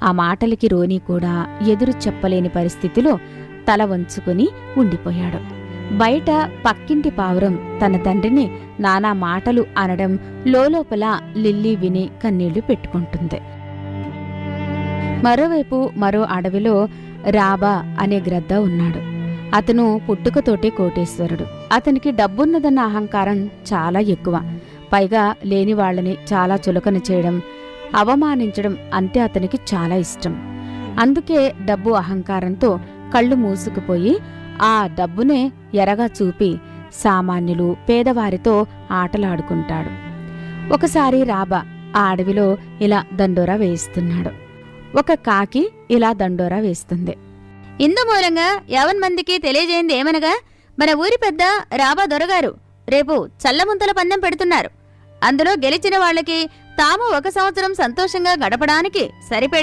ఆ మాటలకి రోనీ కూడా ఎదురు చెప్పలేని పరిస్థితిలో తల వంచుకుని ఉండిపోయాడు. బయట పక్కింటి పావురం తన తండ్రిని నానా మాటలు అనడం లోలోపల లిల్లీ విని కన్నీళ్లు పెట్టుకుంటుంది. మరోవైపు మరో అడవిలో రాబా అనే గ్రద్ద ఉన్నాడు. అతను పుట్టుకతోటే కోటేశ్వరుడు. అతనికి డబ్బున్నదన్న అహంకారం చాలా ఎక్కువ. పైగా లేని వాళ్లని చాలా చులకన చేయడం, అవమానించడం అంటే అతనికి చాలా ఇష్టం. అందుకే డబ్బు అహంకారంతో కళ్ళు మూసుకుపోయి ఆ డబ్బునే ఎరగా చూపి సామాన్యులు, పేదవారితో ఆటలాడుకుంటాడు. ఒకసారి రాబా ఆ అడవిలో ఇలా దండోరా వేయిస్తున్నాడు. ఒక కాకి ఇలా దండోరా వేస్తుంది. ఇందు మూలంగా మందికి తెలియజేయింది ఏమనగా, మన ఊరి పెద్ద రాబా దొరగారు రేపు చల్లముంతల పందెం పెడుతున్నారు. అందులో గెలిచిన వాళ్లకి తాము 1 సంవత్సరం సంతోషంగా గడపడానికి సరిపడే